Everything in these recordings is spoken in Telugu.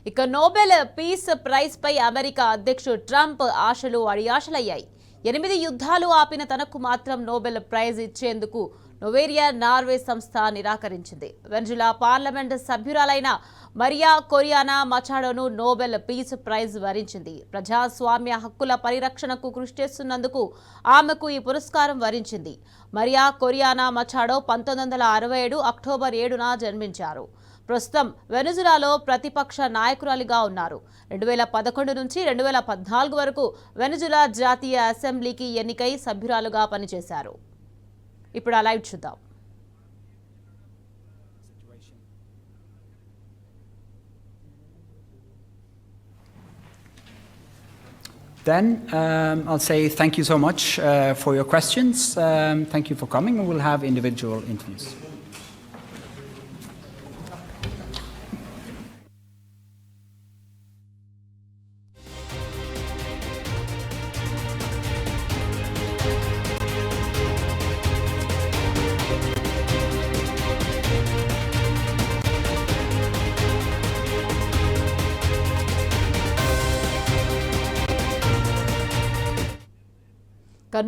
ఇక నోబెల్ పీస్ ప్రైజ్ పై అమెరికా అధ్యక్షుడు ట్రంప్ ఆశలు అడియాశలయ్యాయి. 8 యుద్ధాలు ఆపిన తనకు మాత్రం నోబెల్ ప్రైజ్ ఇచ్చేందుకు నోవేరియా నార్వే సంస్థ నిరాకరించింది. వెనజులా పార్లమెంట్ సభ్యురాలైన మరియా కొరియానా మచాడోను నోబెల్ పీస్ ప్రైజ్ వరించింది. ప్రజాస్వామ్య హక్కుల పరిరక్షణకు కృషి చేస్తున్నందుకు ఆమెకు ఈ పురస్కారం వరించింది. మరియా కొరియానా మచాడో 1967 అక్టోబర్ 7న జన్మించారు. ప్రస్తుతం వెనజులాలో ప్రతిపక్ష నాయకురాలిగా ఉన్నారు. 2011 నుంచి 2014 వరకు వెనజులా జాతీయ అసెంబ్లీకి ఎన్నికై సభ్యురాలుగా పనిచేశారు. ఇప్పుడు ఆ లైవ్ చూద్దాం. Then I'll say thank you so much for your questions. Thank you for coming, and we'll have individual interviews.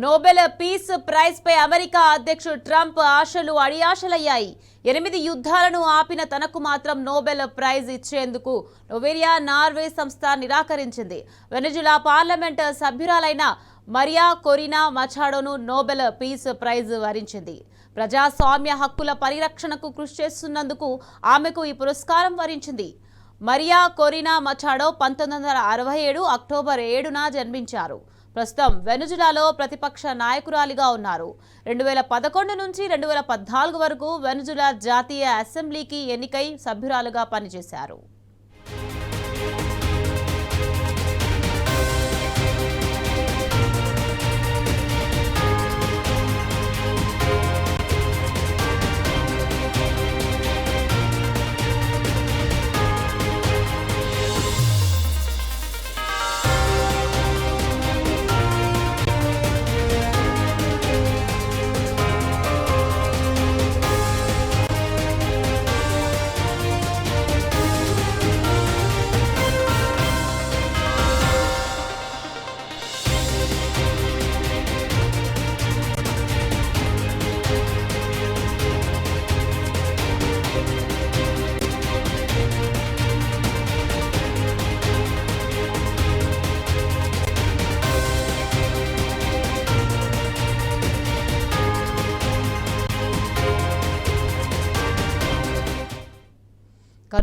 Nobel peace prize పై అమెరికా అధ్యక్షుడు ట్రంప్ ఆశలు అడియాశలయ్యాయి. 8 యుద్ధాలను ఆపిన తనకు మాత్రం నోబెల్ ప్రైజ్ ఇచ్చేందుకు నోవేరియా నార్వే సంస్థ నిరాకరించింది. వెనజులా పార్లమెంట్ సభ్యురాలైన మరియా కొరినా మచాడోను నోబెల్ పీస్ ప్రైజ్ వరించింది. ప్రజాస్వామ్య హక్కుల పరిరక్షణకు కృషి చేస్తున్నందుకు ఆమెకు ఈ పురస్కారం వరించింది. మరియా కొరినా మచాడో 1967 అక్టోబర్ 7న జన్మించారు. ప్రస్తుతం వెనజులాలో ప్రతిపక్ష నాయకురాలిగా ఉన్నారు. 2011 నుంచి 2014 వరకు వెనజులా జాతీయ అసెంబ్లీకి ఎన్నికై సభ్యురాలుగా పనిచేశారు.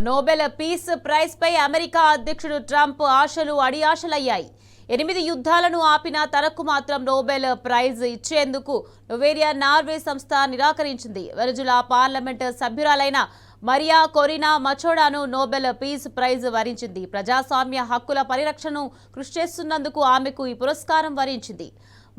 నోబెల్ పీస్ ప్రైజ్ పై అమెరికా అధ్యక్షుడు ట్రంప్ ఆశలు అడియాశలయ్యాయి. 8 యుద్ధాలను ఆపిన తనకు మాత్రం నోబెల్ ప్రైజ్ ఇచ్చేందుకు నోవేరియా నార్వే సంస్థ నిరాకరించింది. వెనజులా పార్లమెంట్ సభ్యురాలైన మరియా కొరినా మచోడాను నోబెల్ పీస్ ప్రైజ్ వరించింది. ప్రజాస్వామ్య హక్కుల పరిరక్షణను కృషి చేస్తున్నందుకు ఆమెకు ఈ పురస్కారం వరించింది.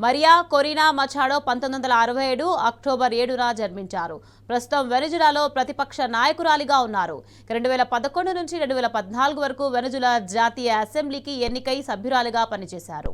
మరియా కొరినా మచాడో 1967 అక్టోబర్ 7న జన్మించారు. ప్రస్తుతం వెనజులాలో ప్రతిపక్ష నాయకురాలిగా ఉన్నారు. 2011 నుంచి 2014 వరకు వెనజులా జాతీయ అసెంబ్లీకి ఎన్నికై సభ్యురాలిగా పనిచేశారు.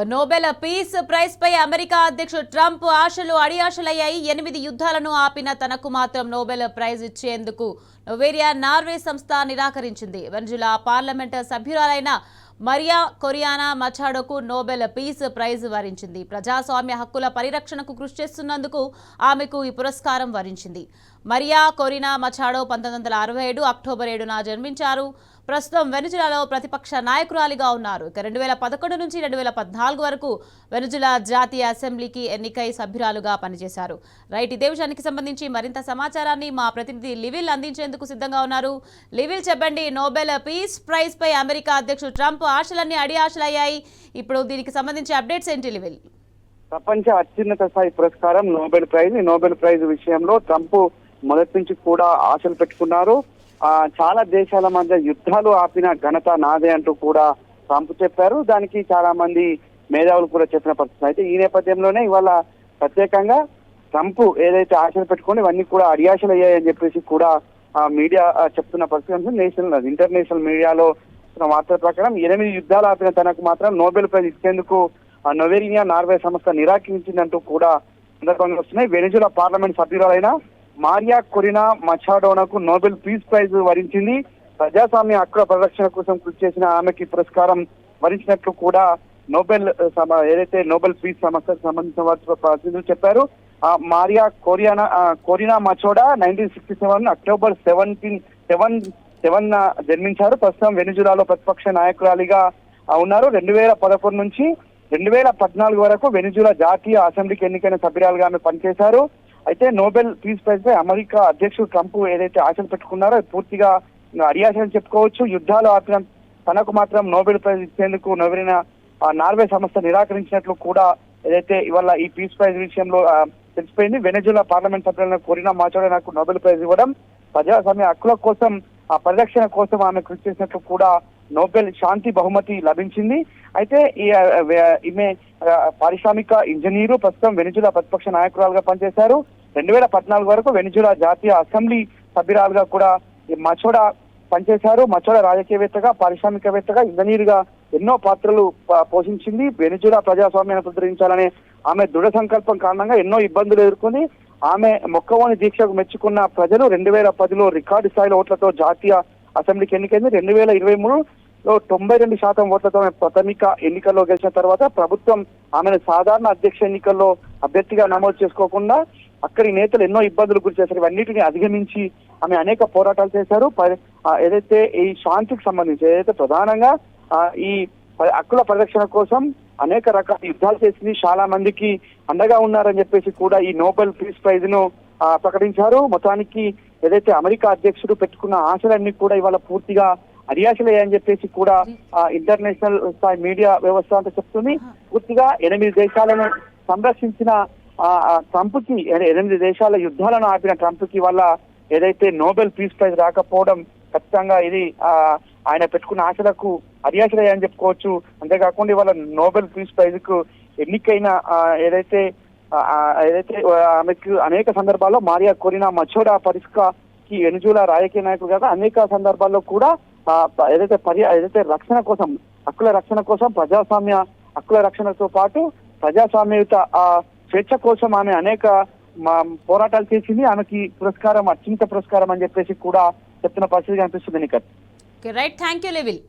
నోబెల్ పీస్ ప్రైజ్ పై అమెరికా అధ్యక్షుడు ట్రంప్ ఆశలు అడియాశలయ్యాయి. 8 యుద్ధాలను ఆపిన తనకు మాత్రం నోబెల్ ప్రైజ్ ఇచ్చేందుకు నోవేరియా నార్వే సంస్థ నిరాకరించింది. వెనజులా పార్లమెంట్ సభ్యురాలైన మరియా కొరియానా మచాడోకు నోబెల్ పీస్ ప్రైజ్ వరించింది. ప్రజాస్వామ్య హక్కుల పరిరక్షణకు కృషి చేస్తున్నందుకు ఆమెకు ఈ పురస్కారం వరించింది. మరియా కొరినా మచాడో 1967 అక్టోబర్ 7న జన్మించారు. ప్రస్తుతం వెనజులాలో ప్రతిపక్ష నాయకురాలిగా ఉన్నారు. 2011 నుంచి 2014 వరకు వెనజులా జాతీయ అసెంబ్లీకి ఎన్నికై సభ్యురాలుగా పనిచేశారు. రైట్, ఇదే విషయానికి సంబంధించి మరింత సమాచారాన్ని మా ప్రతినిధి లివిల్ అందించేందుకు సిద్ధంగా ఉన్నారు. లివిల్, చెప్పండి, నోబెల్ పీస్ ప్రైజ్ పై అమెరికా అధ్యక్షుడు ట్రంప్ ఆశలన్నీ అడియాశలయ్యాయి. ఇప్పుడు దీనికి సంబంధించి అప్డేట్స్ ఏంటి లివిల్? ప్రపంచ అత్యున్నత స్థాయి పురస్కారం నోబెల్ ప్రైజ్. ఈ నోబెల్ ప్రైజ్ విషయంలో ట్రంప్ మొదటి నుంచి కూడా ఆశలు పెట్టుకున్నారు. చాలా దేశాల మధ్య యుద్ధాలు ఆపిన ఘనత నాదే అంటూ కూడా ట్రంప్ చెప్పారు. దానికి చాలా మంది మేధావులు కూడా చెప్పిన పరిస్థితి. అయితే ఈ నేపథ్యంలోనే ఇవాళ ప్రత్యేకంగా ట్రంప్ ఏదైతే ఆశలు పెట్టుకుని ఇవన్నీ కూడా అడియాశలు అయ్యాయని చెప్పేసి కూడా మీడియా చెప్తున్న పరిస్థితి. ఇంటర్నేషనల్ మీడియాలో వార్తల ప్రకారం 8 యుద్ధాలు ఆపిన తనకు మాత్రం నోబెల్ ప్రైజ్ ఇచ్చేందుకు నోవేరియా నార్వే సంస్థ నిరాకరించిందంటూ కూడా సందర్భంగా వస్తున్నాయి. వెనజులా పార్లమెంట్ సభ్యురాలైన మరియా కొరినా మచాడోనకు నోబెల్ పీస్ ప్రైజ్ వరించింది. ప్రజాస్వామ్య హక్కుల పరిరక్షణ కోసం కృషి చేసిన ఆమెకి పురస్కారం వరించినట్లు కూడా ఏదైతే నోబెల్ పీస్ సంస్థకు సంబంధించిన ప్రతినిధులు చెప్పారు. మరియా కొరినా మచోడా 1967 అక్టోబర్ 7 జన్మించారు. ప్రస్తుతం వెనజులాలో ప్రతిపక్ష నాయకురాలిగా ఉన్నారు. 2011 నుంచి 2014 వరకు వెనజులా జాతీయ అసెంబ్లీకి ఎన్నికైన సభ్యురాలుగా ఆమె పనిచేశారు. అయితే నోబెల్ పీస్ ప్రైజ్ పై అమెరికా అధ్యక్షుడు ట్రంప్ ఏదైతే ఆశలు పెట్టుకున్నారో పూర్తిగా అడియాశలు చెప్పుకోవచ్చు. యుద్ధాలు ఆపిన తనకు మాత్రం నోబెల్ ప్రైజ్ ఇచ్చేందుకు నోవేరియా నార్వే సంస్థ నిరాకరించినట్లు కూడా ఏదైతే ఇవాళ ఈ పీస్ ప్రైజ్ విషయంలో తెలిసిపోయింది. వెనజులా పార్లమెంట్ సభ్యులైన కొరినా మచాడో నాకు నోబెల్ ప్రైజ్ ఇవ్వడం ప్రజాస్వామ్య హక్కుల కోసం పరిరక్షణ కోసం ఆమె కృషి చేసినట్లు కూడా నోబెల్ శాంతి బహుమతి లభించింది. అయితే ఈమె పారిశ్రామిక ఇంజనీరు, ప్రస్తుతం వెనజులా ప్రతిపక్ష నాయకురాలుగా పనిచేశారు. 2014 వరకు వెనజులా జాతీయ అసెంబ్లీ సభ్యురాలుగా కూడా మచోడా పనిచేశారు. మచోడా రాజకీయవేత్తగా, పారిశ్రామికవేత్తగా, ఇంజనీరుగా ఎన్నో పాత్రలు పోషించింది. వెనజులా ప్రజాస్వామ్యాన్ని పునరుద్ధరించాలనే ఆమె దృఢ సంకల్పం కారణంగా ఎన్నో ఇబ్బందులు ఎదుర్కొని ఆమె మొక్కవోని దీక్షకు మెచ్చుకున్న ప్రజలు 2010లో రికార్డు స్థాయిలో ఓట్లతో జాతీయ అసెంబ్లీకి ఎన్నికైంది. 2023లో 92% ఓట్లతో ప్రాథమిక ఎన్నికల్లో గెలిచిన తర్వాత ప్రభుత్వం ఆమెను సాధారణ అధ్యక్ష ఎన్నికల్లో అభ్యర్థిగా నమోదు చేసుకోకుండా అక్కడి నేతలు ఎన్నో ఇబ్బందులు గురి చేశారు. ఇవన్నిటిని అధిగమించి ఆమె అనేక పోరాటాలు చేశారు. ఏదైతే ఈ శాంతికి సంబంధించి ఏదైతే ప్రధానంగా ఈ హక్కుల పరిరక్షణ కోసం అనేక రకాల యుద్ధాలు చేసింది, చాలా మందికి అండగా ఉన్నారని చెప్పేసి కూడా ఈ నోబెల్ పీస్ ప్రైజ్ ను ప్రకటించారు. మొత్తానికి ఏదైతే అమెరికా అధ్యక్షుడు పెట్టుకున్న ఆశలన్నీ కూడా ఇవాళ పూర్తిగా అడియాశలయ్యాయని చెప్పేసి కూడా ఇంటర్నేషనల్ స్థాయి మీడియా వ్యవస్థ అంతా చెప్తుంది. పూర్తిగా 8 దేశాలను సంరక్షించిన ట్రంప్ కి, 8 దేశాల యుద్ధాలను ఆపిన ట్రంప్ కి వల్ల ఏదైతే నోబెల్ పీస్ ప్రైజ్ రాకపోవడం ఖచ్చితంగా ఇది ఆయన పెట్టుకున్న ఆశలకు అడియాశలయ్యాయని చెప్పుకోవచ్చు. అంతేకాకుండా ఇవాళ నోబెల్ పీస్ ప్రైజ్ కు ఎన్నికైన ఏదైతే ఆమెకు అనేక సందర్భాల్లో మరియా కొరినా మచోడా పరిష్కాకి వెనజులా రాజకీయ నాయకులు కాక అనేక సందర్భాల్లో కూడా ఏదైతే రక్షణ కోసం, హక్కుల రక్షణ కోసం, ప్రజాస్వామ్య హక్కుల రక్షణతో పాటు ప్రజాస్వామ్యయుత స్వేచ్ఛ కోసం ఆమె అనేక పోరాటాలు చేసింది. ఆమెకి పురస్కారం అత్యున్నత పురస్కారం అని చెప్పేసి కూడా చెప్తున్న పరిస్థితి కనిపిస్తుంది. Right, thank you level.